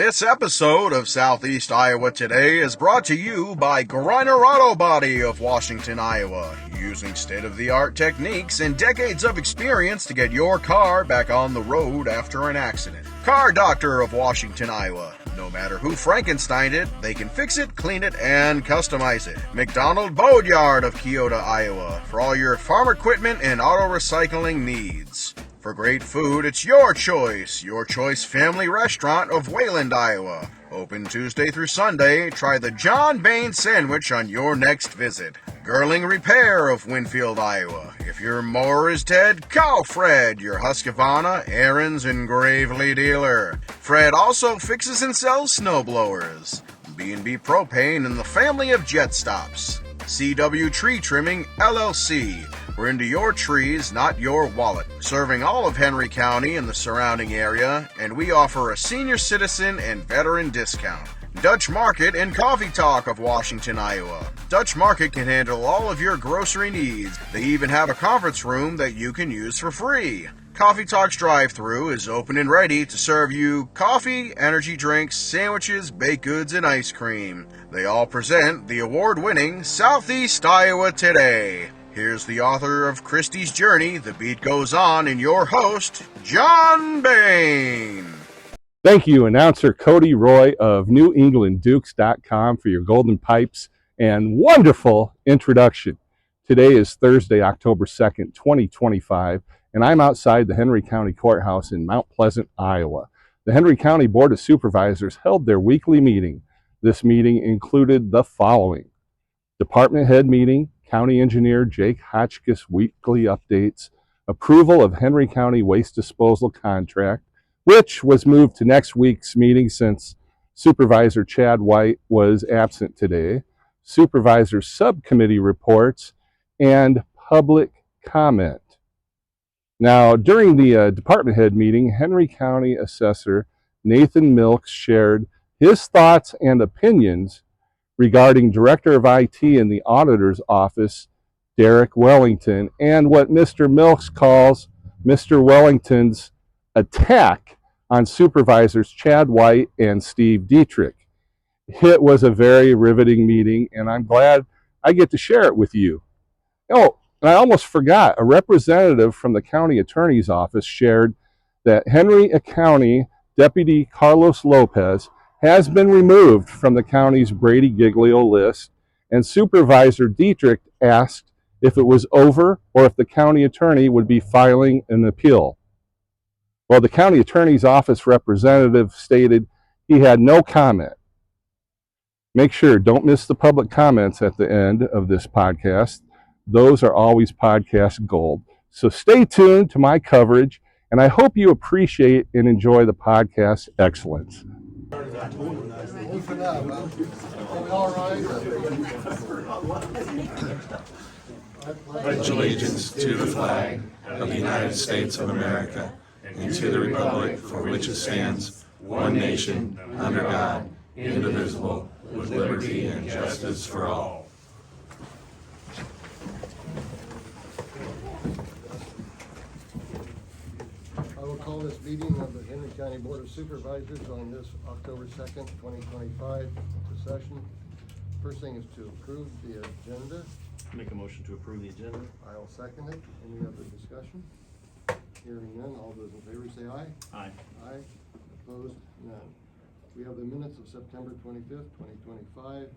This episode of Southeast Iowa Today is brought to you by Griner Auto Body of Washington, Iowa, using state-of-the-art techniques and decades of experience to get your car back on the road after an accident. Car Doctor of Washington, Iowa. No matter who Frankensteined it, they can fix it, clean it, and customize it. McDonald Boatyard of Keota, Iowa, for all your farm equipment and auto recycling needs. For great food, it's your choice family restaurant of Wayland, Iowa. Open Tuesday through Sunday. Try the John Bain sandwich on your next visit. Girling Repair of Winfield, Iowa. If your mower is dead, call Fred, your Husqvarna, Aaron's, and Gravely dealer. Fred also fixes and sells snowblowers. B&B Propane and the family of jet stops. CW Tree Trimming, LLC. We're into your trees, not your wallet. Serving all of Henry County and the surrounding area, and we offer a senior citizen and veteran discount. Dutch Market and Coffee Talk of Washington, Iowa. Dutch Market can handle all of your grocery needs. They even have a conference room that you can use for free. Coffee Talk's drive-thru is open and ready to serve you coffee, energy drinks, sandwiches, baked goods, and ice cream. They all present the award-winning Southeast Iowa Today. Here's the author of Christie's Journey, The Beat Goes On, and your host, John Bain. Thank you, announcer Cody Roy of NewEnglandDukes.com for your golden pipes and wonderful introduction. Today is Thursday, October 2nd, 2025, and I'm outside the Henry County Courthouse in Mount Pleasant, Iowa. The Henry County Board of Supervisors held their weekly meeting. This meeting included the following: department head meeting, County Engineer Jake Hotchkiss weekly updates, approval of Henry County waste disposal contract, which was moved to next week's meeting since Supervisor Chad White was absent today, Supervisor subcommittee reports, and public comment. Now, during the department head meeting, Henry County Assessor Nathan Milks shared his thoughts and opinions regarding Director of IT in the Auditor's office, Derek Wellington, and what Mr. Milks calls Mr. Wellington's attack on Supervisors Chad White and Steve Detrick. It was a very riveting meeting, and I'm glad I get to share it with you. Oh, and I almost forgot, a representative from the county attorney's office shared that Henry County Deputy Carlos Lopez has been removed from the county's Brady-Giglio list, and Supervisor Detrick asked if it was over or if the county attorney would be filing an appeal. Well, the county attorney's office representative stated he had no comment. Make sure, don't miss the public comments at the end of this podcast. Those are always podcast gold. So stay tuned to my coverage, and I hope you appreciate and enjoy the podcast excellence. Pledge allegiance to the flag of the United States of America and to the republic for which it stands, one nation, under God, indivisible, with liberty and justice for all. I will call this meeting of the Henry County Board of Supervisors on this October 2nd, 2025 to session. First thing is to approve the agenda. Make a motion to approve the agenda. I'll second it. Any other discussion? Hearing none, all those in favor say aye. Aye. Aye. Opposed? None. We have the minutes of September 25th, 2025.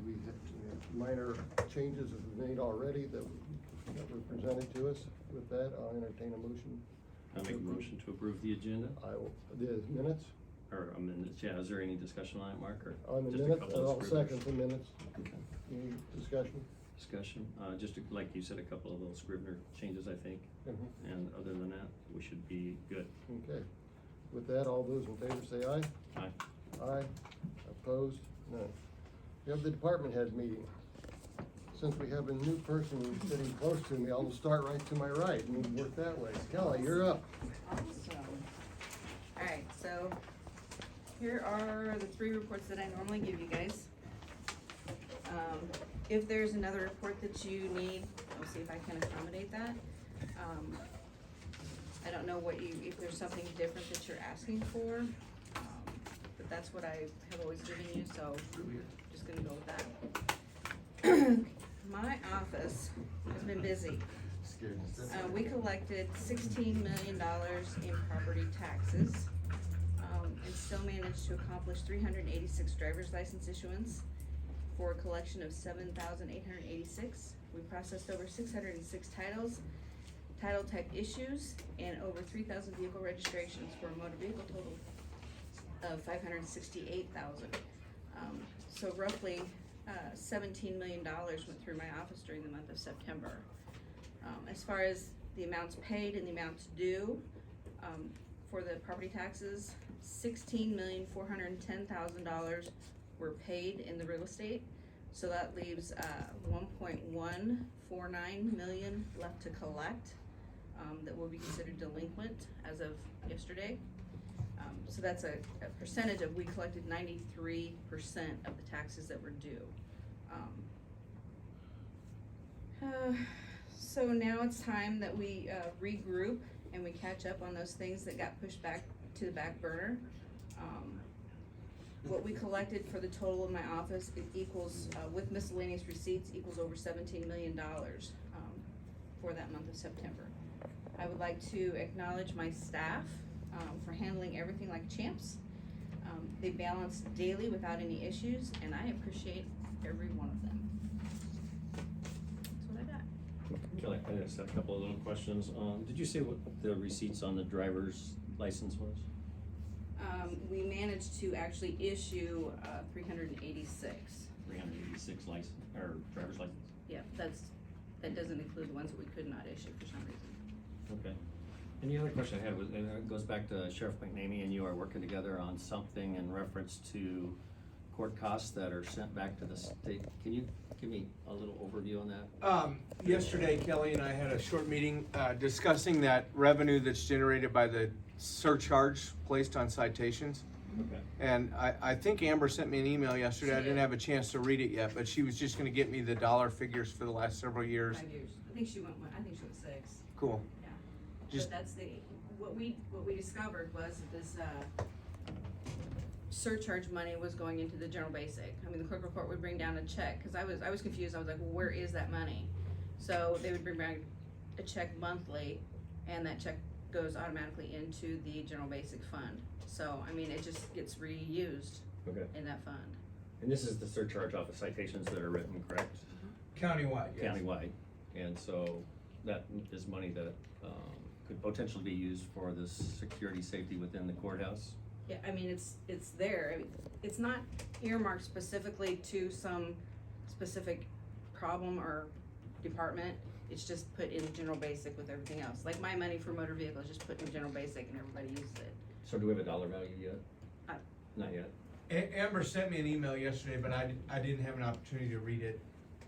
We have minor changes that we've made already that were presented to us. With that, I'll entertain a motion. I'll make a motion to approve the agenda. The minutes? Or amendments, yeah. Is there any discussion on it, Mark? Or On the just minutes, a couple of I'll scribblers? second the minutes. Okay. Any discussion? Discussion. Just like you said, a couple of little Scrivener changes, I think. Mm-hmm. And other than that, we should be good. Okay. With that, all those in favor say aye. Aye. Aye. Opposed? None. We have the department head meeting. Since we have a new person sitting close to me, I'll start right to my right and work that way. Kelly, you're up. Awesome. All right, so here are the 3 reports that I normally give you guys. If there's another report that you need, I'll see if I can accommodate that. I don't know if there's something different that you're asking for. that's what I have always given you, so just gonna go with that. My office has been busy. We collected $16 million in property taxes, and still managed to accomplish 386 driver's license issuance for a collection of 7,886. We processed over 606 titles, title type issues, and over 3,000 vehicle registrations for a motor vehicle total of 568,000. So roughly $17 million went through my office during the month of September. As far as the amounts paid and the amounts due for the property taxes, $16,410,000 were paid in the real estate. So that leaves 1.149 million left to collect that will be considered delinquent as of yesterday. So that's a percentage of, we collected 93% of the taxes that were due. So now it's time that we regroup and we catch up on those things that got pushed back to the back burner. What we collected for the total in my office, it equals, with miscellaneous receipts, equals over $17 million for that month of September. I would like to acknowledge my staff for handling everything like champs. They balance daily without any issues, and I appreciate every one of them. That's what I got. Kelly, I just have a couple of little questions. Did you say what the receipts on the driver's license was? We managed to actually issue 386. 386 license, or driver's license? Yeah, that doesn't include the ones that we could not issue for some reason. Okay. And the other question I had was, and it goes back to Sheriff McNamee and you are working together on something in reference to court costs that are sent back to the state. Can you give me a little overview on that? Yesterday, Kelly and I had a short meeting discussing that revenue that's generated by the surcharge placed on citations. Okay. And I think Amber sent me an email yesterday. I didn't have a chance to read it yet, but she was just gonna get me the dollar figures for the last several years. 5 years. I think she went 6. Cool. Yeah. Just- But that's what we discovered was that this surcharge money was going into the general basic. I mean, the clerk of court would bring down a check, cause I was confused. I was like, well, where is that money? So they would bring back a check monthly, and that check goes automatically into the general basic fund. So, I mean, it just gets reused Okay. in that fund. And this is the surcharge off of citations that are written, correct? Countywide, yes. Countywide. And so that is money that could potentially be used for the security safety within the courthouse? Yeah, I mean, it's there. I mean, it's not earmarked specifically to some specific problem or department. It's just put in general basic with everything else. Like my money for motor vehicles, just put in general basic and everybody uses it. So do we have a dollar value yet? Not yet. Amber sent me an email yesterday, but I didn't have an opportunity to read it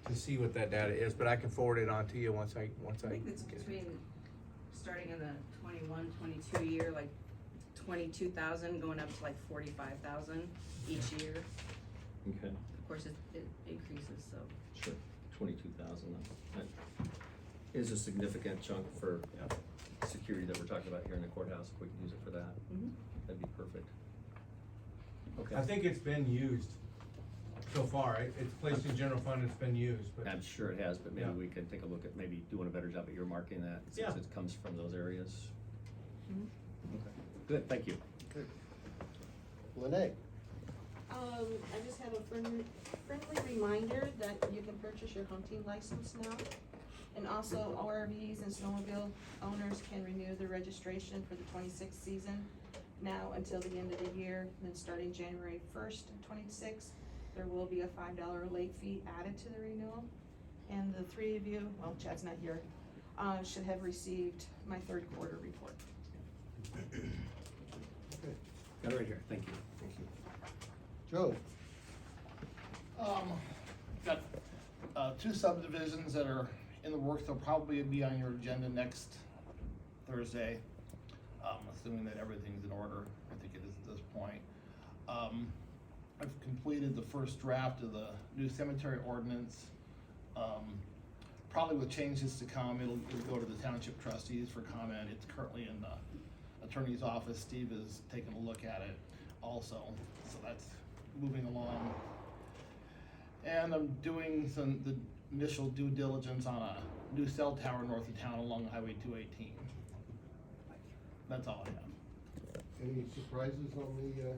to see what that data is, but I can forward it on to you once I I think it's get it. between, starting in the 21, 22 year, like 22,000 going up to like 45,000 each year. Okay. Of course, it increases, so. Sure. 22,000. That is a significant chunk for security that we're talking about here in the courthouse. If we can use it for that, that'd be perfect. Okay. I think it's been used so far. It's placed in general fund, it's been used, but. I'm sure it has, but maybe Yeah. we can take a look at maybe doing a better job at earmarking that since Yeah. it comes from those areas. Mhm. Okay. Good. Thank you. Okay. Lene? I just have a friendly reminder that you can purchase your hunting license now. And also ORVs and snowmobile owners can renew their registration for the 26th season now until the end of the year. And then starting January 1st of 26, there will be a $5 late fee added to the renewal. And the three of you, well, Chad's not here, should have received my third quarter report. Okay, Got it right here. Thank you. thank you. Joe? Got two subdivisions that are in the works. They'll probably be on your agenda next Thursday, assuming that everything's in order. I think it is at this point. I've completed the first draft of the new cemetery ordinance. Probably with changes to come, it'll go to the township trustees for comment. It's currently in the attorney's office. Steve is taking a look at it. also, so that's moving along. And I'm doing the initial due diligence on a new cell tower north of town along Highway 218. That's all I have. Any surprises on the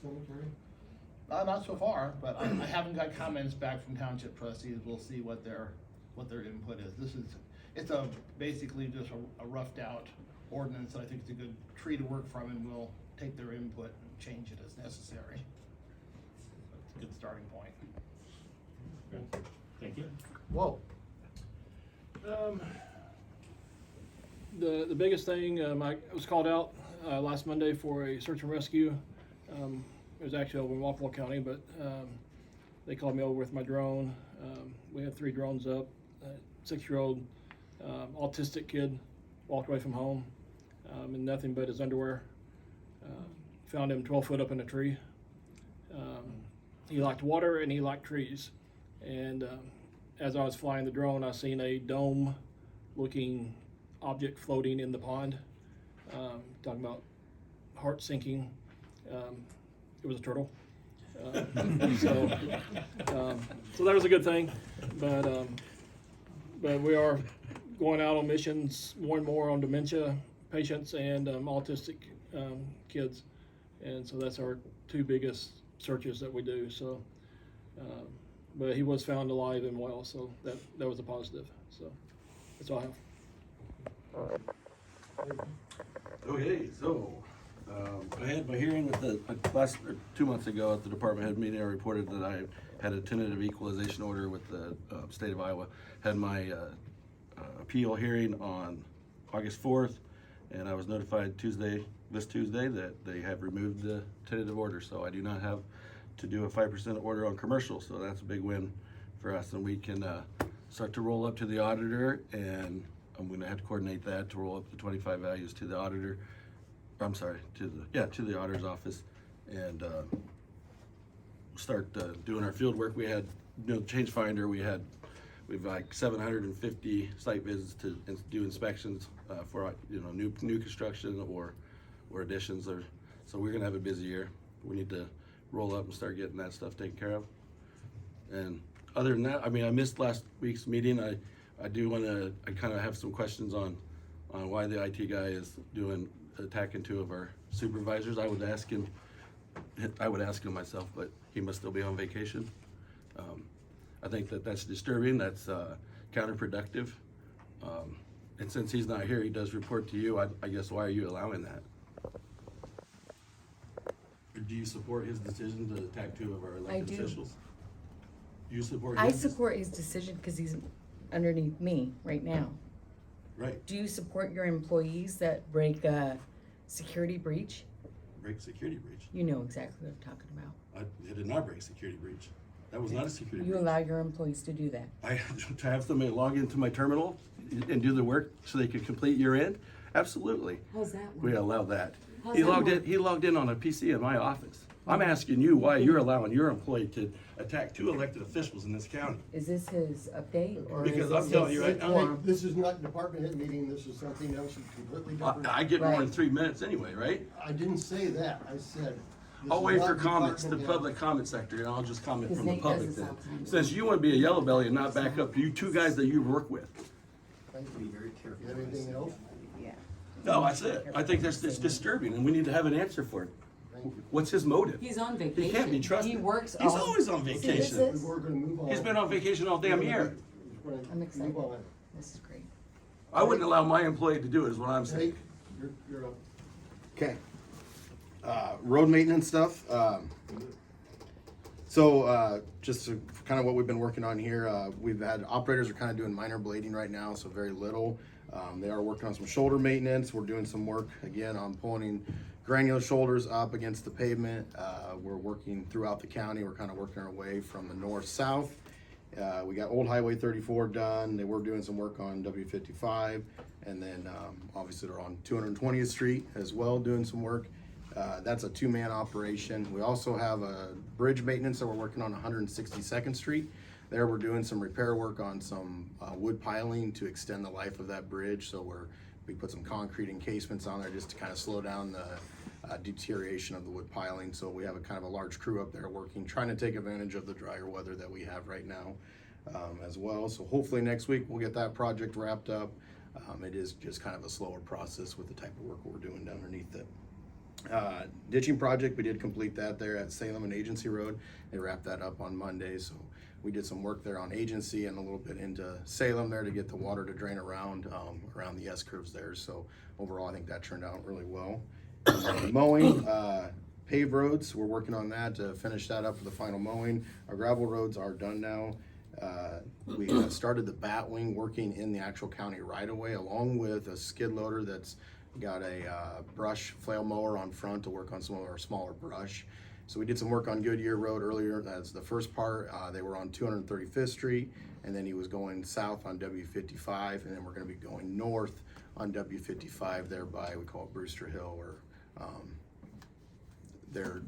cemetery? Not so far, but I haven't got comments back from township trustees. We'll see what their input is. It's basically just a roughed out ordinance that I think is a good tree to work from, and we'll take their input and change it as necessary. It's a good starting point. Thank you. Whoa. The biggest thing, I was called out last Monday for a search and rescue. It was actually over in Walpole County, but they called me over with my drone. We had 3 drones up. 6-year-old autistic kid walked away from home in nothing but his underwear. Found him 12 foot up in a tree. He liked water and he liked trees. And as I was flying the drone, I seen a dome-looking object floating in the pond. Talking about heart sinking. It was a turtle. So that was a good thing. But we are going out on missions more and more on dementia patients and autistic kids. And so that's our 2 biggest searches that we do. So, but he was found alive and well, so that was a positive. So that's all I have. Okay, so I had my hearing at the last 2 months ago at the department head meeting. I reported that I had a tentative equalization order with the state of Iowa. Had my appeal hearing on August 4th, and I was notified this Tuesday that they have removed the tentative order. So I do not have to do a 5% order on commercial. So that's a big win for us, and we can start to roll up to the auditor, and I'm going to have to coordinate that to roll up the 25 values to the auditor. I'm sorry, to the auditor's office, and start doing our field work. We had change finder. We've like 750 site visits to do inspections for new construction or additions. So we're gonna have a busy year. We need to roll up and start getting that stuff taken care of. And other than that, I mean, I missed last week's meeting. I do want to. I kind of have some questions on why the IT guy is attacking 2 of our supervisors. I would ask him myself, but he must still be on vacation. I think that's disturbing. That's counterproductive. And since he's not here, he does report to you. I guess, why are you allowing that? Or do you support his decision to attack 2 of our elected officials? Do you support I his? support his decision because he's underneath me right now. Right. Do you support your employees that break a security breach? Break security breach. You know exactly what I'm talking about. I did not break security breach. That was not a security You breach. allow your employees to do that. To have somebody log into my terminal and do the work so they could complete year end? Absolutely. How's that work? We allow that. How's He that logged work? He logged in on a PC in my office. I'm asking you why you're allowing your employee to attack 2 elected officials in this county. Is this his update or Because is I'm this telling his you right now, forum? This is not department head meeting, this is something else completely different. I get more than Right. 3 minutes anyway, right? I didn't say that, I said. this I'll is wait not for comments, the department head. public comment sector, and I'll just comment His from the name public doesn't then. sound familiar. Since you want to be a yellow belly and not back up you 2 guys that you work with. Thank you. You have anything else? Yeah. No, that's it. I think it's disturbing, and we need to have an answer for it. Thank you. What's his motive? He's on vacation. He can't be trusted. He works He's all- always on See, this vacation. is- We're gonna move on. He's been on vacation all damn year. I'm excited. Move on. This is great. I wouldn't allow my employee to do it, is what I'm saying. Jake, you're up. Okay. Road maintenance stuff. So just to, kind of what we've been working on here, we've had operators are kind of doing minor blading right now, so very little. They are working on some shoulder maintenance. We're doing some work again on pulling granular shoulders up against the pavement. We're working throughout the county. We're kind of working our way from the north-south. We got Old Highway 34 done. They were doing some work on W55, and then obviously they're on 220th Street as well, doing some work. That's a 2-man operation. We also have a bridge maintenance that we're working on 162nd Street. There we're doing some repair work on some wood piling to extend the life of that bridge. So we put some concrete encasements on there just to kind of slow down deterioration of the wood piling. So we have a kind of a large crew up there working, trying to take advantage of the drier weather that we have right now as well. So hopefully next week we'll get that project wrapped up. It is just kind of a slower process with the type of work we're doing underneath it. Ditching project, we did complete that there at Salem and Agency Road. They wrapped that up on Monday, so we did some work there on Agency and a little bit into Salem there to get the water to drain around the S-curves there. So overall, I think that turned out really well. Mowing, paved roads, we're working on that to finish that up for the final mowing. Our gravel roads are done now. We have started the bat wing working in the actual county right away, along with a skid loader that's got a brush flail mower on front to work on some of our smaller brush. So we did some work on Goodyear Road earlier. That's the first part. They were on 235th Street, and then he was going south on W55, and then we're going to be going north on W55 there by, we call it Brewster Hill, or they're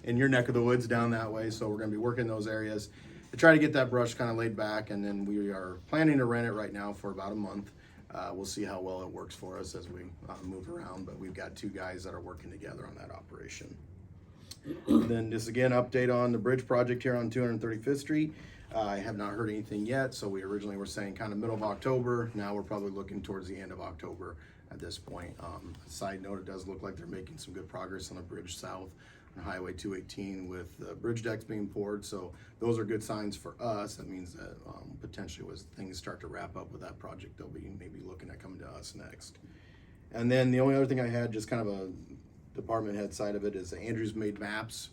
in your neck of the woods down that way. So we're going to be working those areas to try to get that brush kind of laid back, and then we are planning to rent it right now for about a month. We'll see how well it works for us as we move around, but we've got 2 guys that are working together on that operation. And then just again, update on the bridge project here on 235th Street. I have not heard anything yet, so we originally were saying kind of middle of October. Now we're probably looking towards the end of October at this point. Side note, it does look like they're making some good progress on the bridge south on Highway 218 with the bridge decks being poured, so those are good signs for us. That means that potentially as things start to wrap up with that project, they'll be maybe looking at coming to us next. And then the only other thing I had, just kind of a department head side of it, is that Andrew's made maps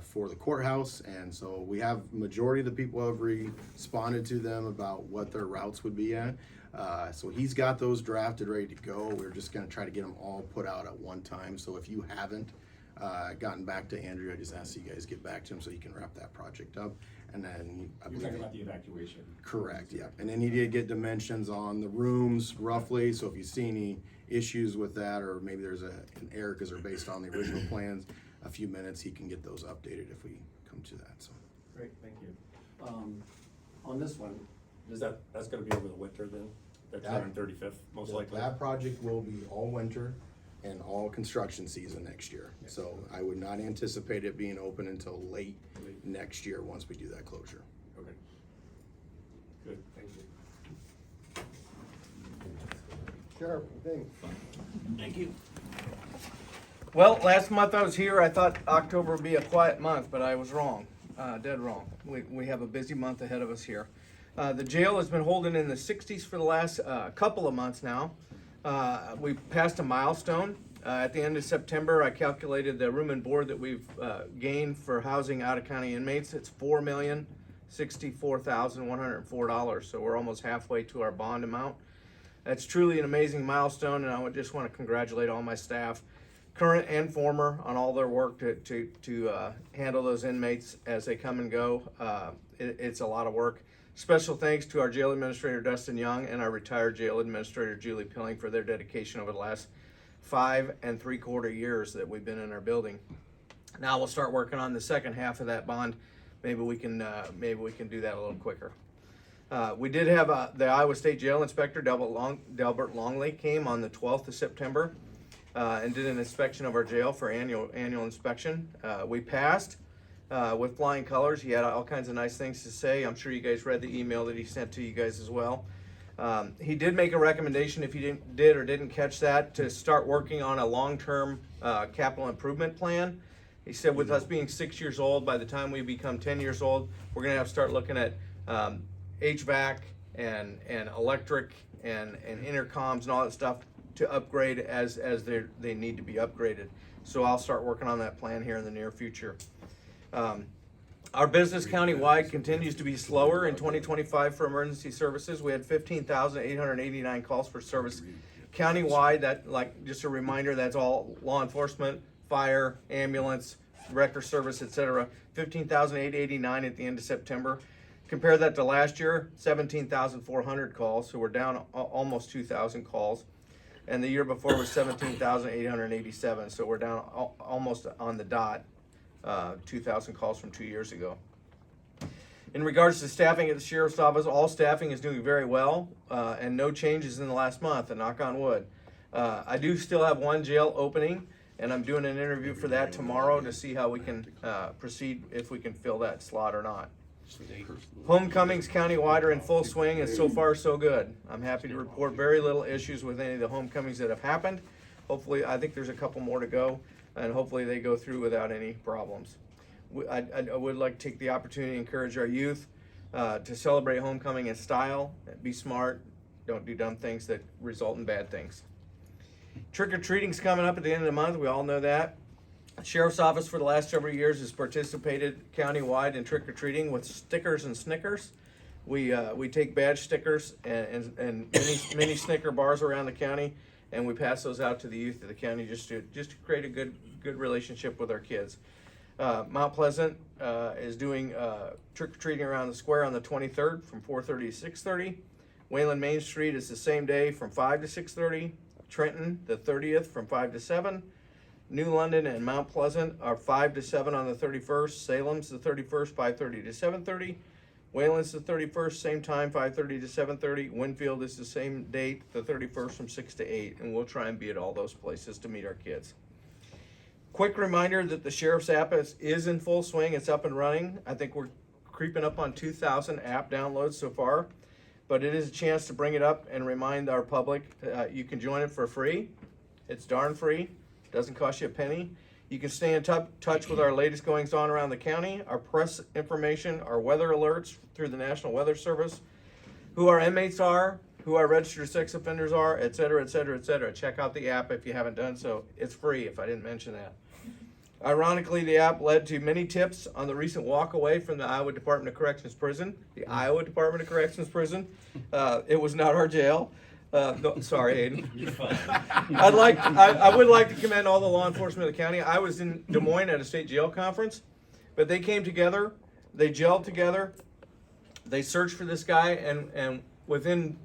for the courthouse, and so we have majority of the people have responded to them about what their routes would be at. So he's got those drafted, ready to go. We're just going to try to get them all put out at one time. So if you haven't gotten back to Andrew, I just ask you guys get back to him so you can wrap that project up. And then You're talking about the evacuation. Correct, yeah. And then you did get dimensions on the rooms roughly. So if you see any issues with that, or maybe there's an error because they're based on the original plans, a few minutes he can get those updated if we come to that. So Great, thank you. On this one, that's gonna be over the winter then? The 235th, most likely? that project will be all winter and all construction season next year. So I would not anticipate it being open until late next year once we do that closure. Okay. Good, thank you. Sheriff, thing. Thank you. Well, last month I was here, I thought October would be a quiet month, but I was wrong, dead wrong. We have a busy month ahead of us here. The jail has been holding in the 60s for the last couple of months now. We passed a milestone. At the end of September, I calculated the room and board that we've gained for housing out-of-county inmates. It's $4,064,104, so we're almost halfway to our bond amount. That's truly an amazing milestone, and I would just want to congratulate all my staff, current and former, on all their work to handle those inmates as they come and go. It's a lot of work. Special thanks to our jail administrator, Dustin Young, and our retired jail administrator, Julie Pilling, for their dedication over the last 5 3/4 years that we've been in our building. Now we'll start working on the second half of that bond. Maybe we can do that a little quicker. We did have the Iowa State Jail Inspector, Delbert Longley, came on the 12th of September and did an inspection of our jail for annual inspection. We passed with flying colors. He had all kinds of nice things to say. I'm sure you guys read the email that he sent to you guys as well. He did make a recommendation, if you didn't catch that, to start working on a long-term capital improvement plan. He said with us being 6 years old, by the time we become 10 years old, we're gonna have to start looking at HVAC and electric and intercoms and all that stuff to upgrade as they need to be upgraded. So I'll start working on that plan here in the near future. Our business countywide continues to be slower in 2025 for emergency services. We had 15,889 calls for service countywide. That, like, just a reminder, that's all law enforcement, fire, ambulance, wrecker service, etc. 15,889 at the end of September. Compare that to last year, 17,400 calls, so we're down almost 2,000 calls. And the year before was 17,887, so we're down almost on the dot, 2,000 calls from 2 years ago. In regards to staffing at the Sheriff's Office, all staffing is doing very well, and no changes in the last month, and knock on wood. I do still have one jail opening. and I'm doing an interview for that tomorrow to see how we can proceed, if we can fill that slot or not. Homecomings countywide are in full swing, and so far so good. I'm happy to report very little issues with any of the homecomings that have happened. Hopefully, I think there's a couple more to go, and hopefully they go through without any problems. I would like to take the opportunity to encourage our youth to celebrate homecoming in style, be smart, don't do dumb things that result in bad things. Trick-or-treating's coming up at the end of the month, we all know that. Sheriff's Office for the last several years has participated countywide in trick-or-treating with stickers and Snickers. We take badge stickers and mini Snicker bars around the county, and we pass those out to the youth of the county just to create a good relationship with our kids. Mount Pleasant is doing trick-or-treating around the square on the 23rd from 4:30 to 6:30. Wayland Main Street is the same day from 5 to 6:30. Trenton, the 30th, from 5 to 7. New London and Mount Pleasant are 5 to 7 on the 31st. Salem's the 31st, 5:30 to 7:30. Wayland's the 31st, same time, 5:30 to 7:30. Winfield is the same date, the 31st, from 6 to 8. And we'll try and be at all those places to meet our kids. Quick reminder that the Sheriff's app is in full swing. It's up and running. I think we're creeping up on 2,000 app downloads so far. But it is a chance to bring it up and remind our public you can join it for free. It's darn free. Doesn't cost you a penny. You can stay in touch with our latest goings on around the county, our press information, our weather alerts through the National Weather Service, who our inmates are, who our registered sex offenders are, et cetera, et cetera, et cetera. Check out the app if you haven't done so. It's free, if I didn't mention that. Ironically, the app led to many tips on the recent walk away from the Iowa Department of Corrections prison. The Iowa Department of Corrections prison. It was not our jail. No, sorry, Aiden. You're fine. I would like to commend all the law enforcement of the county. I was in Des Moines at a state jail conference, but they came together, they gelled together, they searched for this guy, and within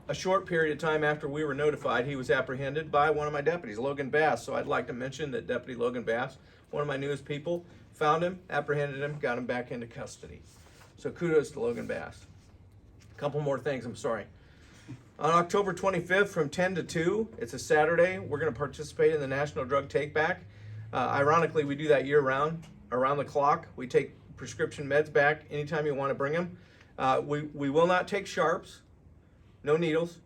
a short period of time after we were notified, he was apprehended by one of my deputies, Logan Bass. So I'd like to mention that Deputy Logan Bass, one of my newest people, found him, apprehended him, got him back into custody. So kudos to Logan Bass. A couple more things, I'm sorry. On October 25th from 10 to 2, it's a Saturday, we're going to participate in the National Drug Take Back. Ironically, we do that year round, around the clock. We take prescription meds back anytime you want to bring them. We will not take sharps. No needles.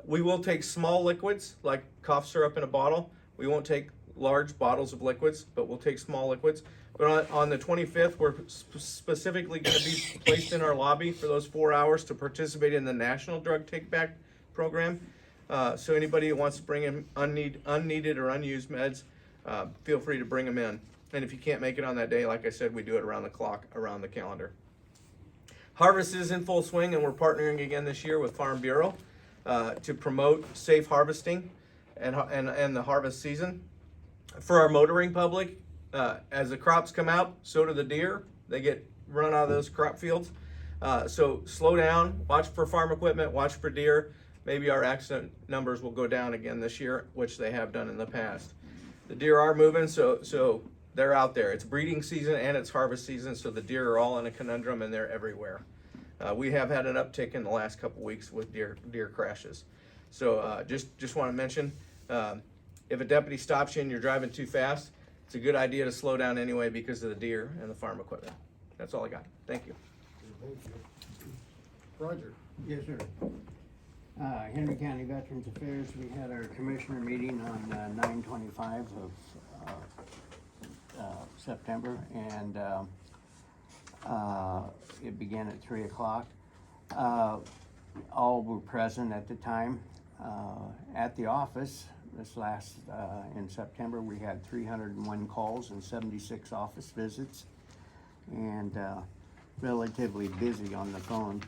We will take small liquids like cough syrup in a bottle. We won't take large bottles of liquids, but we'll take small liquids. But on the 25th, we're specifically going to be placed in our lobby for those 4 hours to participate in the National Drug Take Back program. So anybody who wants to bring in unneeded or unused meds, feel free to bring them in. And if you can't make it on that day, like I said, we do it around the clock, around the calendar. Harvest is in full swing, and we're partnering again this year with Farm Bureau to promote safe harvesting and the harvest season. For our motoring public, as the crops come out, so do the deer. They get run out of those crop fields. So slow down, watch for farm equipment, watch for deer. Maybe our accident numbers will go down again this year, which they have done in the past. The deer are moving, so they're out there. It's breeding season and it's harvest season, so the deer are all in a conundrum and they're everywhere. We have had an uptick in the last couple weeks with deer crashes. So just want to mention, if a deputy stops you and you're driving too fast, it's a good idea to slow down anyway because of the deer and the farm equipment. That's all I got. Thank you. Thank you. Roger. Yes, sir. Henry County Veterans Affairs, we had our commissioner meeting on 9/25 of September, and it began at 3 o'clock. All were present at the time. At the office, in September, we had 301 calls and 76 office visits, and relatively busy on the phone,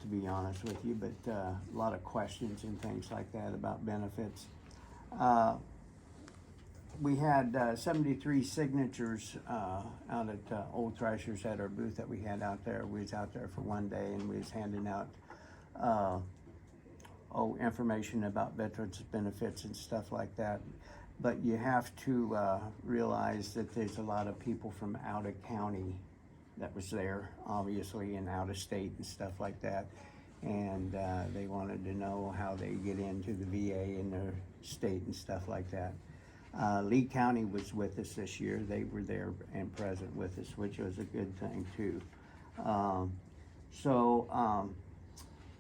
to be honest with you, but a lot of questions and things like that about benefits. We had 73 signatures out at Old Threshers at our booth that we had out there. We was out there for one day, and we was handing out information about veterans benefits and stuff like that. But you have to realize that there's a lot of people from out of county that was there, obviously, and out of state and stuff like that. And they wanted to know how they get into the VA in their state and stuff like that. Lee County was with us this year. They were there and present with us, which was a good thing too.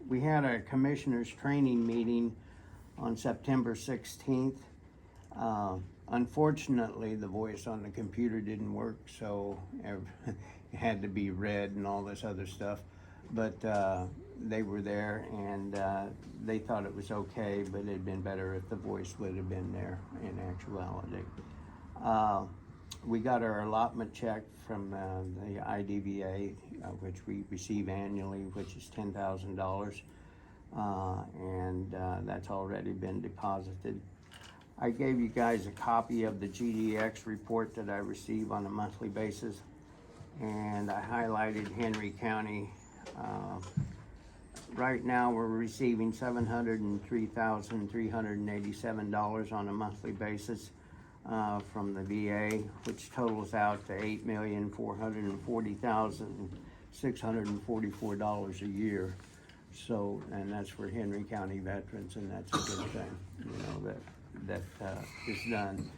We had a commissioners training meeting on September 16th. Unfortunately, the voice on the computer didn't work, so it had to be read and all this other stuff. But they were there, and they thought it was okay, but it'd been better if the voice would have been there in actuality. We got our allotment check from the IDVA, which we receive annually, which is $10,000, and that's already been deposited. I gave you guys a copy of the GDX report that I receive on a monthly basis, and I highlighted Henry County. Right now, we're receiving $703,387 on a monthly basis from the VA, which totals out to $8,440,644 a year. So, and that's for Henry County veterans, and that's a good thing, you know, that is done.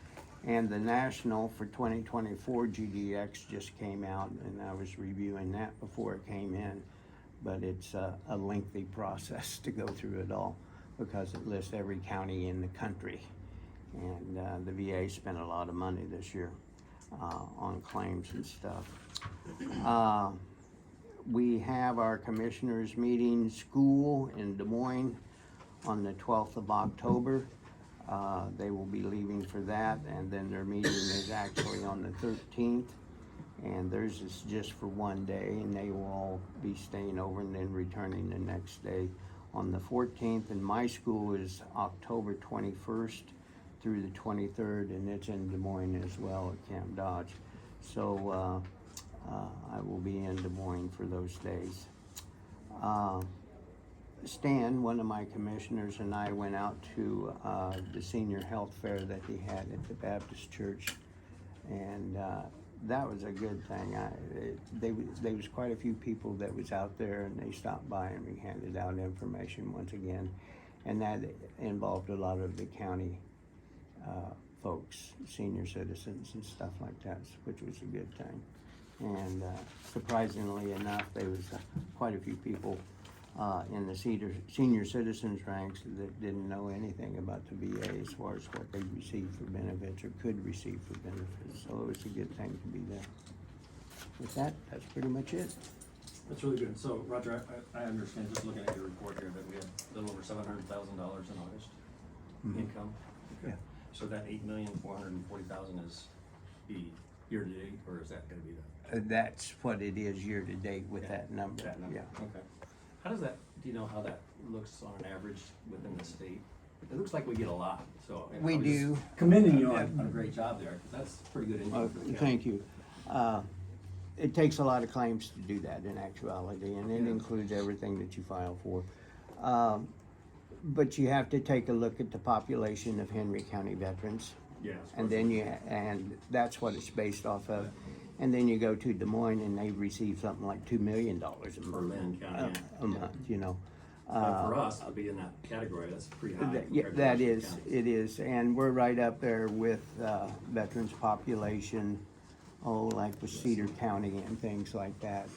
And the national for 2024 GDX just came out, and I was reviewing that before it came in. But it's a lengthy process to go through it all because it lists every county in the country. And the VA spent a lot of money this year on claims and stuff. We have our commissioners meeting school in Des Moines on the 12th of October. They will be leaving for that, and then their meeting is actually on the 13th. And theirs is just for one day, and they will all be staying over and then returning the next day on the 14th. And my school is October 21st through the 23rd, and it's in Des Moines as well at Camp Dodge. So I will be in Des Moines for those days. Stan, one of my commissioners, and I went out to the senior health fair that he had at the Baptist Church, and that was a good thing. There was quite a few people that was out there, and they stopped by and we handed out information once again, and that involved a lot of the county folks, senior citizens and stuff like that, which was a good thing. And surprisingly enough, there was quite a few people in the senior citizens ranks that didn't know anything about the VA as far as what they received for benefits or could receive for benefits. So it was a good thing to be there. With that, that's pretty much it. That's really good. So Roger, I understand, just looking at your report here, that we had a little over $700,000 in August income. Okay. Yeah. So that $8,440,000 is the year to date, or is that gonna be the? That's what it is year to date with that number. That number, Yeah. okay. How does that, do you know how that looks on an average within the state? It looks like we get a lot, so. We I was do. just commending you on a great job there, because that's pretty good income for the county. Thank you. It takes a lot of claims to do that in actuality, and it includes everything that you file for. But you have to take a look at the population of Henry County veterans. Yes. And then and that's what it's based off of. And then you go to Des Moines and they receive something like $2 million a month, you know. For us, to be in that category, that's pretty high. Yeah, compared to that the rest is, of the counties. it is, and we're right up there with veterans population, like with Cedar County and things like that.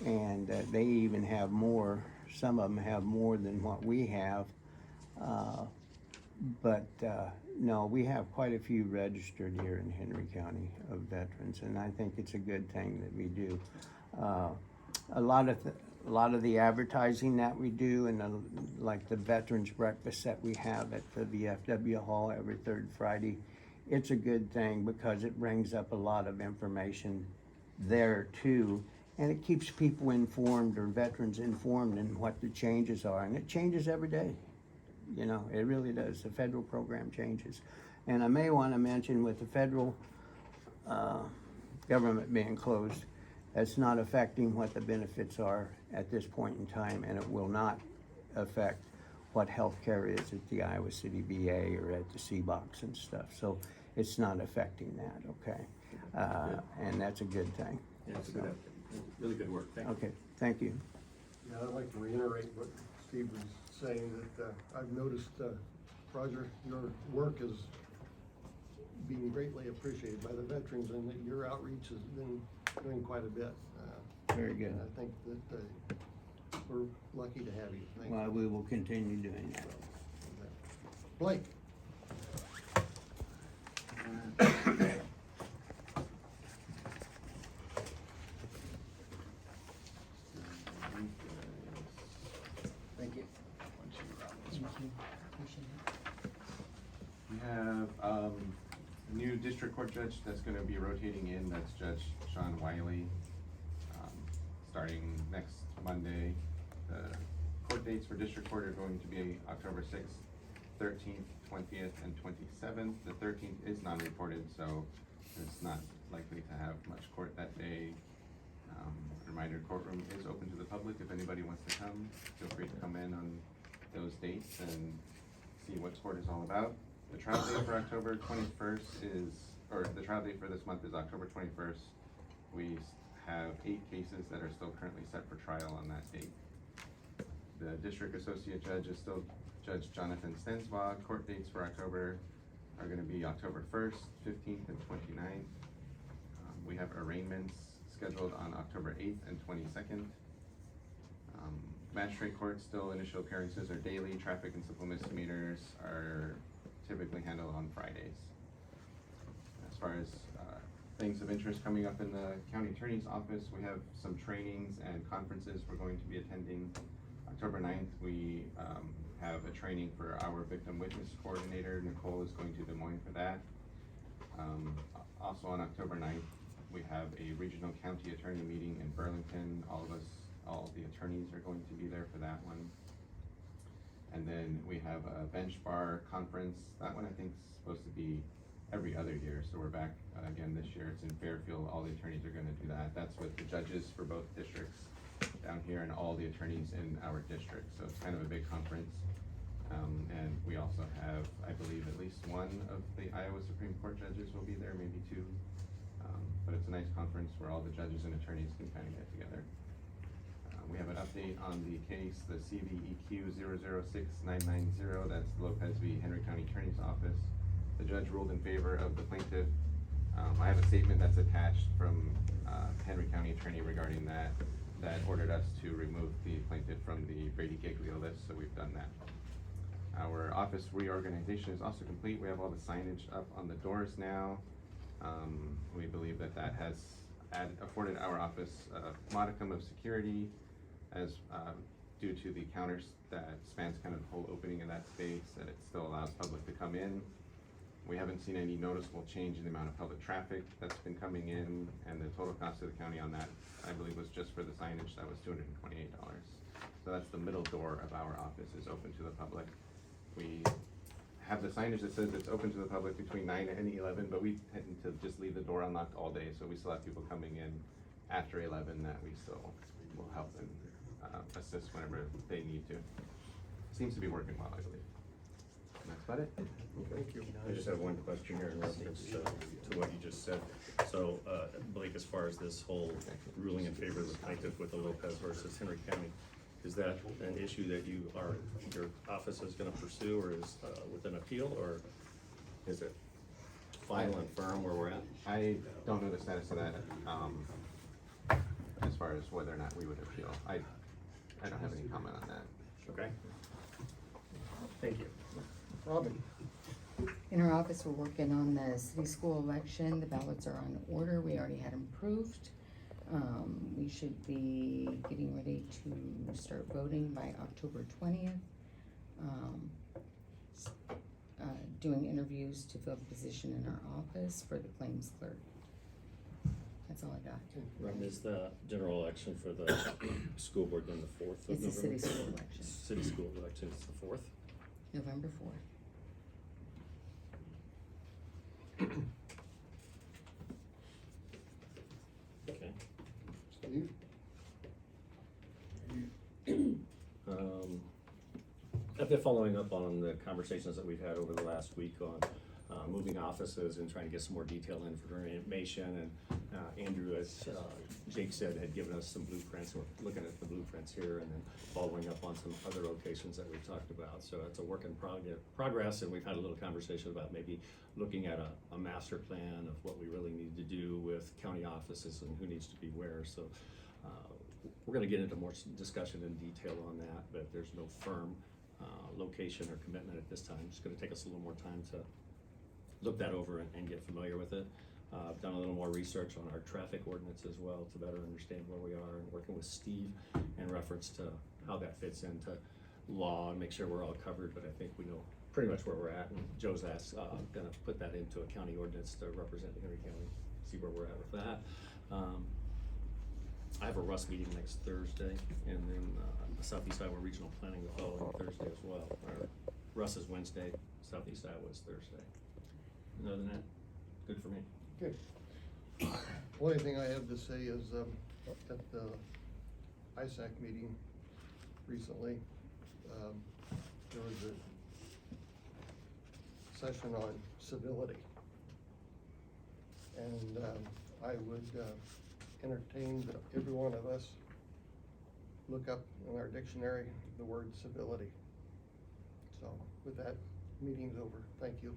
And they even have more, some of them have more than what we have. But no, we have quite a few registered here in Henry County of veterans, and I think it's a good thing that we do. A lot of the advertising that we do, and like the veterans breakfast that we have at the VFW Hall every third Friday, it's a good thing because it brings up a lot of information there too, and it keeps people informed, or veterans informed, in what the changes are, and it changes every day. You know, it really does. The federal program changes. And I may want to mention, with the federal government being closed, that's not affecting what the benefits are at this point in time, and it will not affect what health care is at the Iowa City VA or at the CBOX and stuff. So it's not affecting that, okay? And that's a good thing. Yeah, it's a good, really good work. Thank you. Okay, thank you. Yeah, I'd like to reiterate what Steve was saying, that I've noticed, Roger, your work has being greatly appreciated by the veterans, and that your outreach has been doing quite a bit. Very good. And I think that we're lucky to have you. Thank Well, you. we will continue doing that. Blake? Thank you. We have a new district court judge that's gonna be rotating in, that's Judge Sean Wiley. Starting next Monday, the court dates for district court are going to be October 6th, 13th, 20th, and 27th. The 13th is non-reported, so it's not likely to have much court that day. Reminder, courtroom is open to the public. If anybody wants to come, feel free to come in on those dates and see what court is all about. The trial date for October 21st the trial date for this month is October 21st. We have 8 cases that are still currently set for trial on that date. The district associate judge is still Judge Jonathan Stensbaugh. Court dates for October are gonna be October 1st, 15th, and 29th. We have arraignments scheduled on October 8th and 22nd. Magistrate court, still initial appearances are daily. Traffic and civil misdemeanors are typically handled on Fridays. As far as things of interest coming up in the county attorney's office, we have some trainings and conferences we're going to be attending. October 9th, we have a training for our victim witness coordinator. Nicole is going to Des Moines for that. Also on October 9th, we have a regional county attorney meeting in Burlington. All the attorneys are going to be there for that one. And then we have a bench bar conference. That one I think is supposed to be every other year, so we're back again this year. It's in Fairfield. All the attorneys are gonna do that. That's with the judges for both districts down here and all the attorneys in our district. So it's kind of a big conference. And we also have, I believe, at least one of the Iowa Supreme Court judges will be there, maybe 2. But it's a nice conference where all the judges and attorneys can kind of get together. We have an update on the case, the CVEQ 006990, that's Lopez v. Henry County Attorney's Office. The judge ruled in favor of the plaintiff. I have a statement that's attached from Henry County Attorney regarding that ordered us to remove the plaintiff from the Brady-Giglio list, so we've done that. Our office reorganization is also complete. We have all the signage up on the doors now. We believe that has afforded our office a modicum of security as due to the counters that spans kind of the whole opening of that space, that it still allows public to come in. We haven't seen any noticeable change in the amount of public traffic that's been coming in, and the total cost of the county on that, I believe, was just for the signage, that was $228. So that's the middle door of our office is open to the public. We have the signage that says it's open to the public between 9 and 11, but we tend to just leave the door unlocked all day, so we still have people coming in after 11 that we still will help and assist whenever they need to. Seems to be working well, I believe. And that's about it. Thank you. I just have one question here in reference to what you just said. So, Blake, as far as this whole ruling in favor of the plaintiff with the Lopez versus Henry County, is that an issue that your office is gonna pursue, or is with an appeal, or is it final and firm where we're at? I don't know the status of that, as far as whether or not we would appeal. I don't have any comment on that. Okay. Thank you. Robin? In our office, we're working on the city school election. The ballots are on order. We already had them approved. We should be getting ready to start voting by October 20th. Doing interviews to fill the position in our office for the claims clerk. That's all I got. When is the general election for the school board on the 4th of November? It's a city school election. City school election is the 4th? November 4th. Okay. Steve? I've been following up on the conversations that we've had over the last week on moving offices and trying to get some more detailed information, and Andrew as Jake said, had given us some blueprints. We're looking at the blueprints here and then following up on some other locations that we've talked about. So it's a work in progress, and we've had a little conversation about maybe looking at a master plan of what we really need to do with county offices and who needs to be where. So we're gonna get into more discussion in detail on that, but there's no firm location or commitment at this time. It's gonna take us a little more time to look that over and get familiar with it. I've done a little more research on our traffic ordinance as well to better understand where we are, and working with Steve in reference to how that fits into law and make sure we're all covered, but I think we know pretty much where we're at, and Joe's gonna put that into a county ordinance to represent Henry County, see where we're at with that. I have a Russ meeting next Thursday, and then the Southeast Iowa Regional Planning the following Thursday as well. Russ is Wednesday, Southeast Iowa is Thursday. And other than that, good for me. Okay. Only thing I have to say is, at the ISAC meeting recently, there was a session on civility. And I would entertain that every one of us look up in our dictionary the word civility. So with that, meeting's over. Thank you.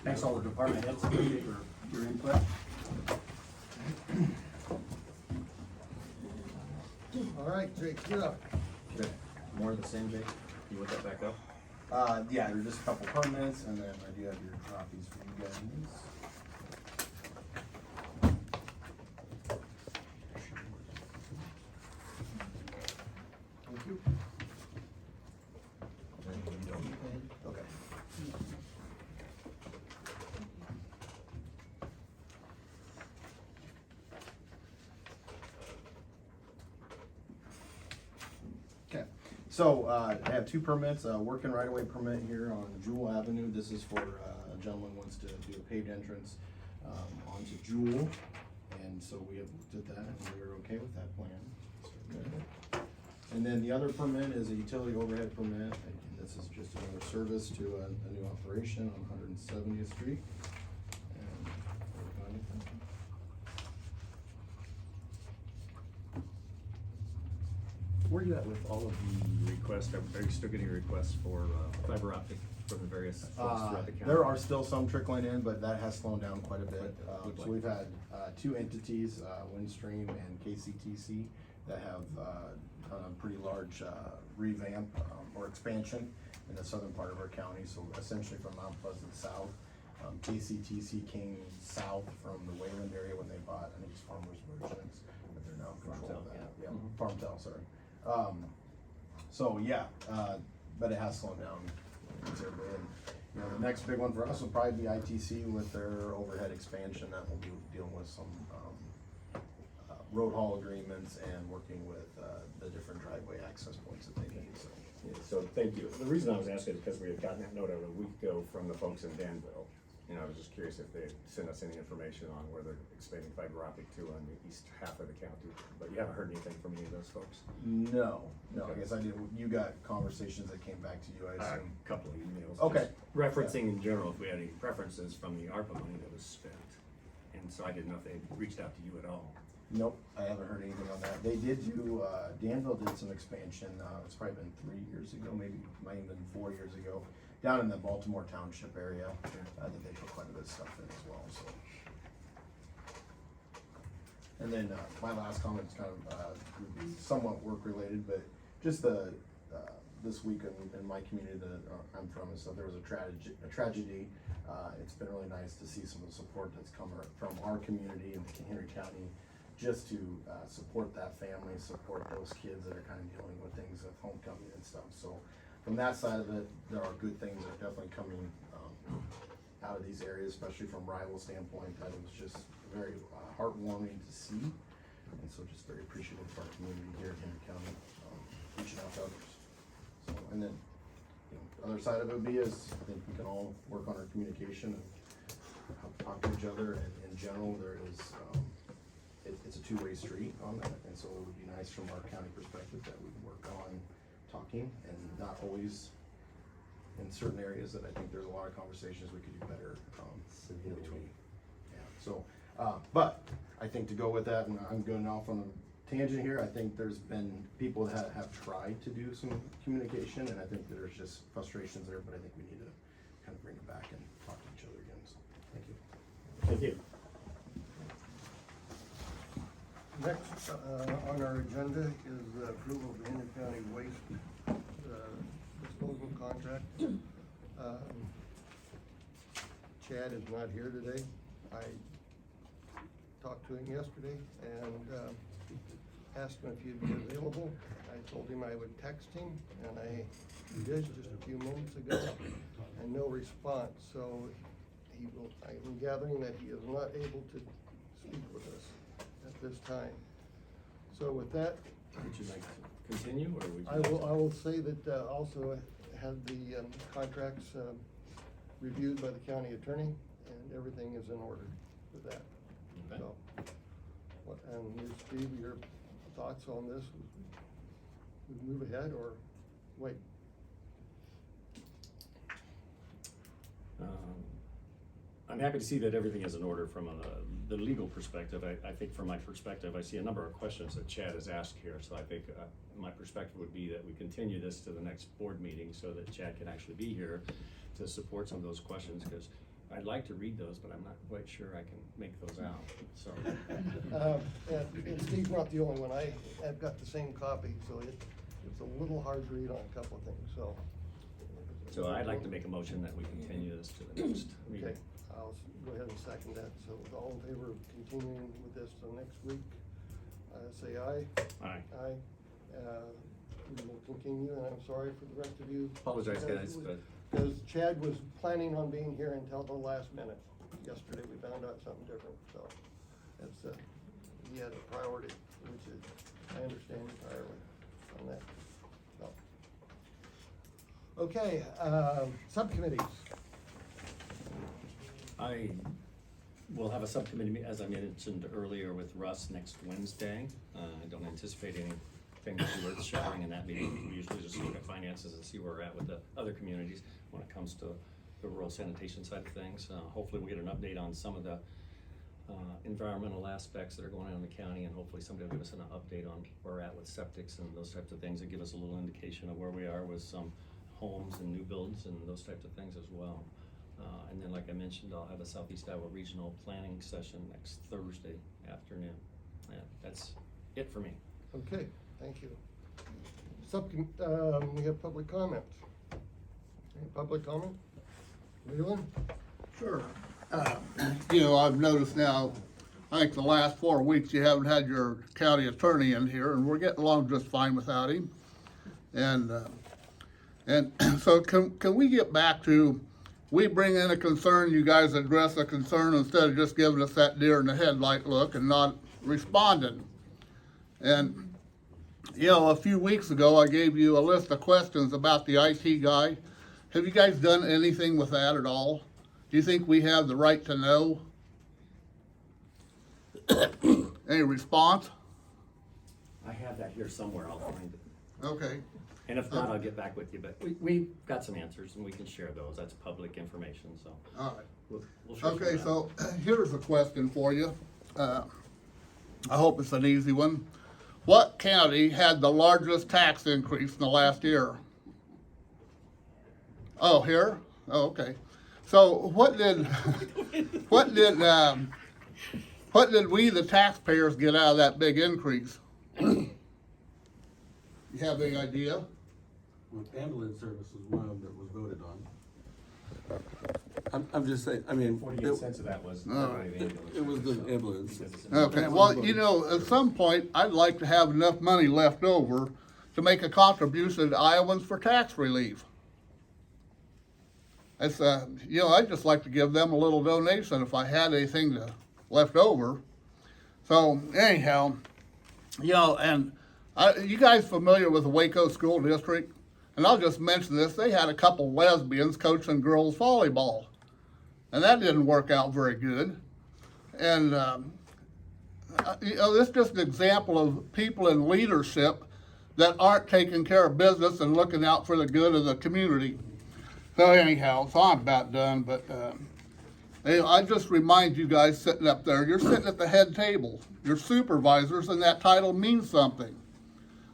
Thanks all the department heads for your input. All right, Jake, you're up. Okay. More of the same, Jake? You want that back up? Yeah, there are just a couple permits, and then I do have your copies for you guys. Thank you. Okay. Okay, so I have two permits, working right-of-way permit here on Jewel Avenue. This is for a gentleman who wants to do a paved entrance onto Jewel. And so we have looked at that and we were okay with that plan. So good. And then the other permit is a utility overhead permit. And this is just another service to a new operation on 170th Street. And we're going with that. Where are you at with all of the requests? Are you still getting requests for fiber optic from the various folks throughout the county? There are still some trickling in, but that has slowed down quite a bit. So we've had two entities, Windstream and KCTC, that have done a pretty large revamp or expansion in the southern part of our county. So essentially from Mount Pleasant south. KCTC came south from the Wayland area when they bought, I think it's Farmers Merchants, but they're now controlling that. Yeah, Farmtel, sorry. So yeah, but it has slowed down considerably. And, you know, the next big one for us will probably be ITC with their overhead expansion. That will be dealing with some road haul agreements and working with the different driveway access points that they need. So. Yeah, so thank you. The reason I was asking is because we had gotten that note out a week ago from the folks in Danville. And I was just curious if they sent us any information on where they're expanding fiber optic to on the east half of the county. But you haven't heard anything from any of those folks? No. Okay. I guess I did. You got conversations that came back to you, I assume. A couple of emails. Okay. Just referencing in general if we had any preferences from the ARPA money that was spent. And so I didn't know if they reached out to you at all. Nope, I haven't heard anything on that. They did do, Danville did some expansion, it's probably been 3 years ago, maybe might have been 4 years ago, down in the Baltimore Township area. I think they put quite a bit of stuff in as well, so. And then, my last comment is kind of, would be somewhat work-related, but just this week in my community that I'm from, and so there was a tragedy. It's been really nice to see some of the support that's come from our community in Henry County, just to support that family, support those kids that are kind of dealing with things with homecoming and stuff. So from that side of it, there are good things that are definitely coming out of these areas, especially from rival standpoint. That it was just very heartwarming to see, and so just very appreciative of our community here in Henry County, reaching out to others. So, and then, you know, the other side of it would be is I think we can all work on our communication and talk to each other. And in general, there is it's a two-way street on that, and so it would be nice from our county perspective that we can work on talking and not always in certain areas that I think there's a lot of conversations we could do better, in between. Yeah, so, but I think to go with that, and I'm going off on a tangent here, I think there's been people that have tried to do some communication, and I think there's just frustrations there, but I think we need to kind of bring it back and talk to each other again, so, thank you. Thank you. Next, on our agenda is the approval of the Henry County waste, disposal contract. Chad is not here today. I talked to him yesterday and, asked him if he'd be available. I told him I would text him, and I did just a few minutes ago, and no response, so I'm gathering that he is not able to speak with us at this time. So with that, Would you like to continue, or would you? I will say that, also had the, contracts, reviewed by the county attorney, and everything is in order with that. Okay. So, and Steve, your thoughts on this? We move ahead or wait? I'm happy to see that everything is in order from the legal perspective. I think from my perspective, I see a number of questions that Chad has asked here, so I think my perspective would be that we continue this to the next board meeting so that Chad can actually be here to support some of those questions, because I'd like to read those, but I'm not quite sure I can make those out, so. And Steve's not the only one. I've got the same copy, so it's a little hard to read on a couple of things, so. So I'd like to make a motion that we continue this to the next meeting. Okay, I'll go ahead and second that. So all in favor of continuing with this till next week, say aye. Aye. Aye. We will continue, and I'm sorry for the rest of you. Apologize, guys, but. Because Chad was planning on being here until the last minute. Yesterday, we found out something different, so it's, he had a priority, which is, I understand entirely on that, so. Okay, subcommittees. I will have a subcommittee, as I mentioned earlier, with Russ next Wednesday. I don't anticipate anything that's worth sharing in that meeting. We usually just look at finances and see where we're at with the other communities when it comes to the rural sanitation side of things. Hopefully we'll get an update on some of the environmental aspects that are going on in the county, and hopefully somebody will give us an update on where we're at with septics and those types of things, and give us a little indication of where we are with some homes and new builds and those types of things as well. And then, like I mentioned, I'll have a Southeast Iowa Regional Planning session next Thursday afternoon. And that's it for me. Okay, thank you. We have public comments. Any public comment? Leland? Sure. You know, I've noticed now, I think the last 4 weeks you haven't had your county attorney in here, and we're getting along just fine without him. And so can we get back to, we bring in a concern, you guys address a concern instead of just giving us that deer in the headlight look and not responding. And, you know, a few weeks ago, I gave you a list of questions about the IT guy. Have you guys done anything with that at all? Do you think we have the right to know? Any response? I have that here somewhere. I'll find it. Okay. And if not, I'll get back with you. But we've got some answers, and we can share those. That's public information, so. All right. We'll share Okay, some so here's a question for you. I hope it's an easy one. What county had the largest tax increase in the last year? Oh, here? Oh, okay. So what did we, the taxpayers, get out of that big increase? You have any idea? Well, ambulance service was one of them that was voted on. I'm just saying, I mean. 48 cents of that was. It was the ambulance. Okay, well, you know, at some point, I'd like to have enough money left over to make a contribution to Iowans for tax relief. It's, you know, I'd just like to give them a little donation if I had anything left over. So anyhow, you know, and you guys familiar with the Waco School District? And I'll just mention this, they had a couple lesbians coaching girls volleyball. And that didn't work out very good. And, you know, this is just an example of people in leadership that aren't taking care of business and looking out for the good of the community. So anyhow, so I'm about done, but, hey, I just remind you guys sitting up there, you're sitting at the head table. You're supervisors, and that title means something.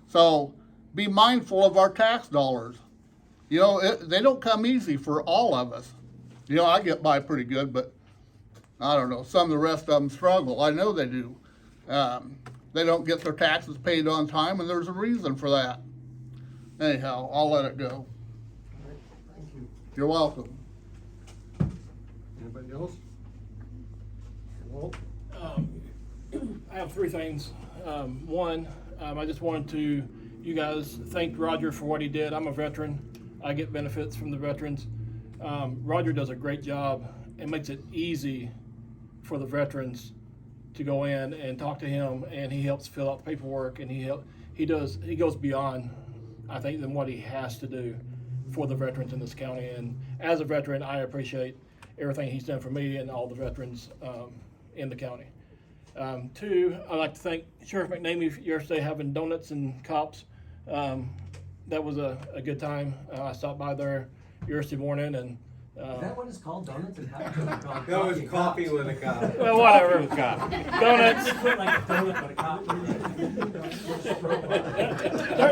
So be mindful of our tax dollars. You know, they don't come easy for all of us. You know, I get by pretty good, but I don't know, some of the rest of them struggle. I know they do. They don't get their taxes paid on time, and there's a reason for that. Anyhow, I'll let it go. Thank you. You're welcome. Anybody else? Walt? I have three things. One, I just wanted to, you guys, thank Roger for what he did. I'm a veteran. I get benefits from the veterans. Roger does a great job and makes it easy for the veterans to go in and talk to him, and he helps fill out paperwork, and he goes beyond, I think, than what he has to do for the veterans in this county. And as a veteran, I appreciate everything he's done for me and all the veterans in the county. Two, I'd like to thank Sheriff McNamee yesterday having donuts and cops. That was a good time. I stopped by there yesterday morning, and Is that what it's called, donuts and coffee? That was coffee with a cup. well, whatever. Donuts. They put like a donut with a coffee.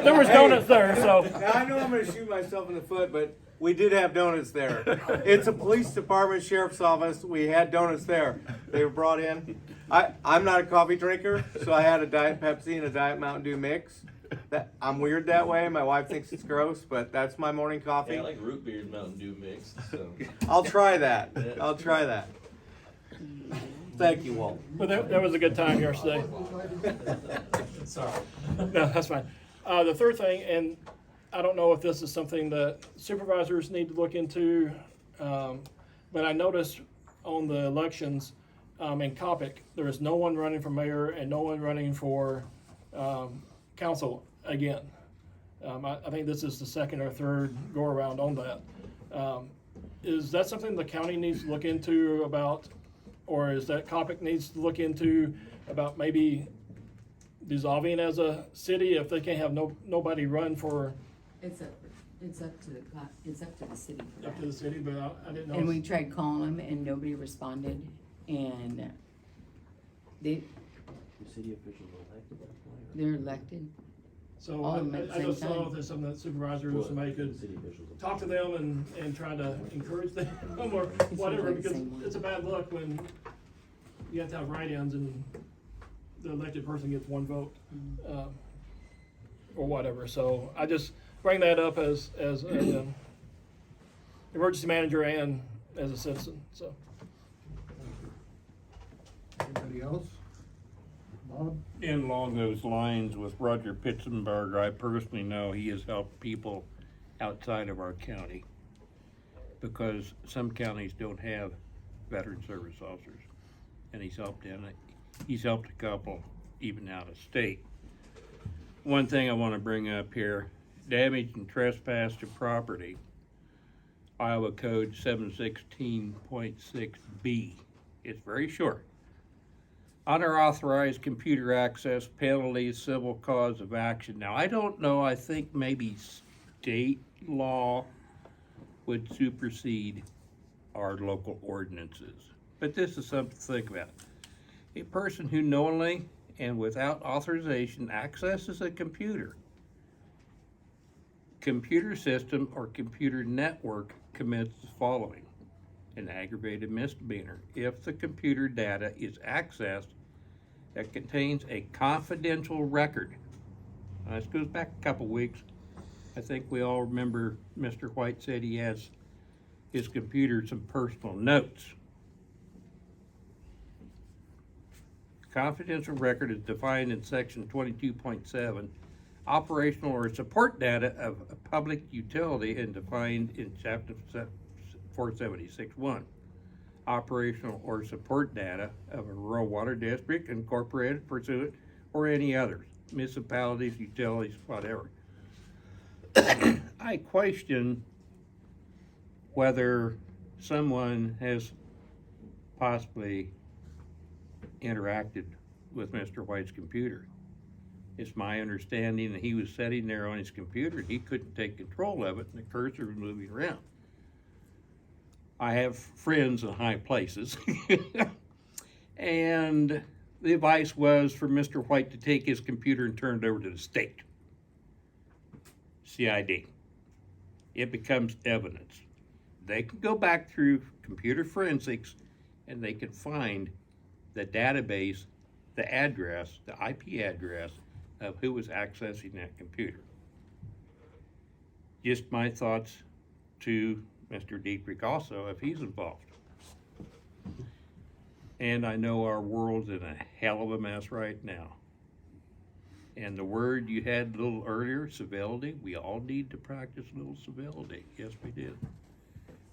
There was donuts there, so. Now, I know I'm gonna shoot myself in the foot, but we did have donuts there. It's a police department, sheriff's office. We had donuts there. They were brought in. I'm not a coffee drinker, so I had a Diet Pepsi and a Diet Mountain Dew mix. I'm weird that way. My wife thinks it's gross, but that's my morning coffee. Yeah, I like root beer and Mountain Dew mix. So. I'll try that. I'll try that. Thank you, Walt. But that was a good time yesterday. Sorry. No, that's fine. The third thing, and I don't know if this is something that supervisors need to look into, but I noticed on the elections in Coppic, there is no one running for mayor and no one running for council again. I think this is the second or third go around on that. Is that something the county needs to look into about, or is that Coppic needs to look into about maybe dissolving as a city if they can't have nobody run for? It's up to the city for that. Up to the city, but I didn't know. And we tried calling them and nobody responded, and The city officials elected that point? they're elected. So all of them at the I just same saw time. if there's something that supervisors Well, maybe could city officials. talk to them and try to encourage them or whatever, like the because same one. it's a bad look when you have to have write-ins and the elected person gets one vote, or whatever. So I just bring that up as an emergency manager and as a citizen, so. Anybody else? Bob? In along those lines with Roger Pitzenberger, I personally know he has helped people outside of our county because some counties don't have veteran service officers, and he's helped in it. He's helped a couple even out of state. One thing I want to bring up here, damage and trespass to property, Iowa Code 716.6B. It's very short. Unauthorized computer access, penalties, civil cause of action. Now, I don't know, I think maybe state law would supersede our local ordinances. But this is something to think about. A person who knowingly and without authorization accesses a computer system or computer network commits the following: an aggravated misdemeanor if the computer data is accessed that contains a confidential record. Now, this goes back a couple weeks. I think we all remember Mr. White said he has his computer some personal notes. Confidential record is defined in section 22.7. Operational or support data of a public utility and defined in chapter 476.1. Operational or support data of a rural water district, incorporated, pursuant, or any others, municipalities, utilities, whatever. I question whether someone has possibly interacted with Mr. White's computer. It's my understanding that he was sitting there on his computer and he couldn't take control of it and the cursor was moving around. I have friends in high places and the advice was for Mr. White to take his computer and turn it over to the state. CID. It becomes evidence. They can go back through computer forensics and they can find the database, the address, the IP address of who was accessing that computer. Just my thoughts to Mr. Detrick also, if he's involved. And I know our world's in a hell of a mess right now. And the word you had a little earlier, civility, we all need to practice a little civility. Yes, we did.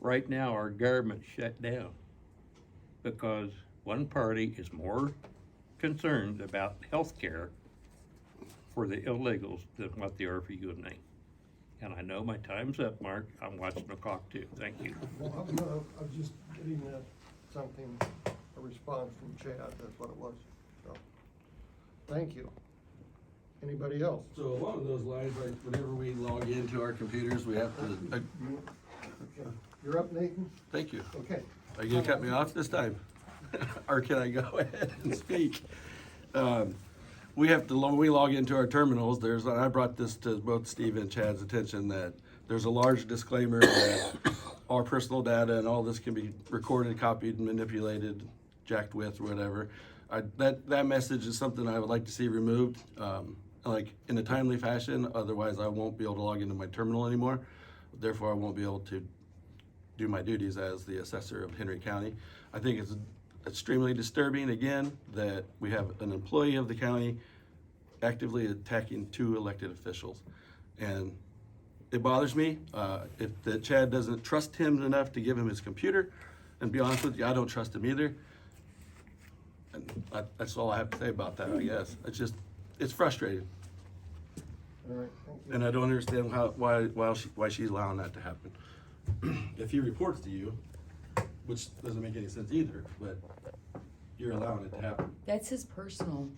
Right now, our government shut down because one party is more concerned about health care for the illegals than what they are for you and me. And I know my time's up, Mark. I'm watching the clock too. Thank you. Well, I'm just getting something, a response from Chad, that's what it was, so, thank you. Anybody else? So along those lines, like whenever we log into our computers, we have to. You're up, Nathan? Thank you. Okay. Are you gonna cut me off this time? Or can I go ahead and speak? We have to, when we log into our terminals, I brought this to both Steve and Chad's attention that there's a large disclaimer that our personal data and all this can be recorded, copied, manipulated, jacked with, or whatever. That message is something I would like to see removed, like in a timely fashion. Otherwise, I won't be able to log into my terminal anymore. Therefore, I won't be able to do my duties as the assessor of Henry County. I think it's extremely disturbing, again, that we have an employee of the county actively attacking 2 elected officials. And it bothers me if Chad doesn't trust him enough to give him his computer. And be honest with you, I don't trust him either. And that's all I have to say about that, I guess. It's frustrating. All right, thank you. And I don't understand why she's allowing that to happen. If he reports to you, which doesn't make any sense either, but you're allowing it to happen. That's his personal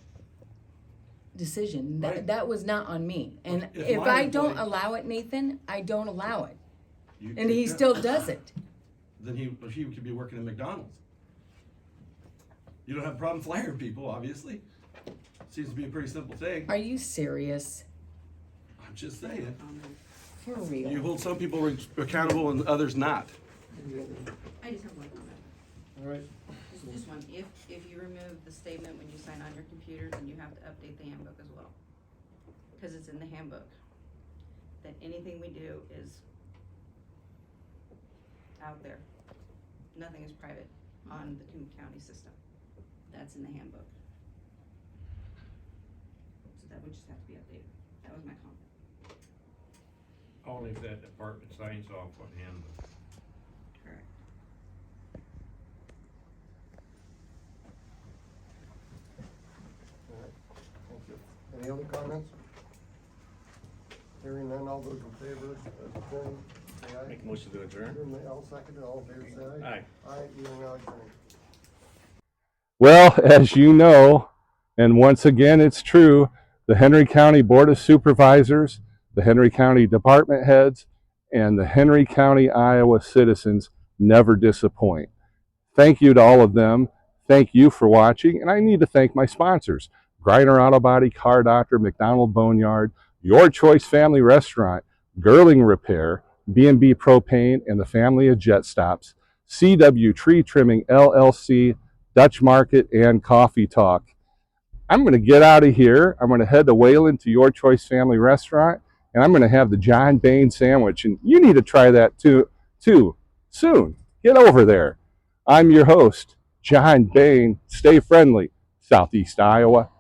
decision. Right. That was not on me. And If if my I don't employee- allow it, Nathan, I don't allow it. You And he kick still out. does it. Then he could be working at McDonald's. You don't have a problem firing people, obviously. Seems to be a pretty simple thing. Are you serious? I'm just saying. For real? You hold some people accountable and others not. I just have one comment. All right. Just one. If you remove the statement when you sign on your computer, then you have to update the handbook as well. Because it's in the handbook. That anything we do is out there. Nothing is private on the county system. That's in the handbook. So that would just have to be updated. That was my comment. Only if that department signs off on handbook. Correct. All right, thank you. Any other comments? Hearing none, all those in favor of adjourning, say aye. Make a motion to adjourn. I'll second it, all in favor, say aye. Aye. Aye, you are now adjourned. Well, as you know, and once again it's true, the Henry County Board of Supervisors, the Henry County Department Heads, and the Henry County, Iowa citizens never disappoint. Thank you to all of them. Thank you for watching, and I need to thank my sponsors, Griner Auto Body, Car Doctor, McDonald Boneyard, Your Choice Family Restaurant, Girling Repair, B&B Propane, and the family of Jet Stops, CW Tree Trimming LLC, Dutch Market, and Coffee Talk. I'm going to get out of here. I'm going to head to Wellington to Your Choice Family Restaurant, and I'm going to have the John Bain sandwich. And you need to try that too soon. Get over there. I'm your host, John Bain. Stay friendly, Southeast Iowa.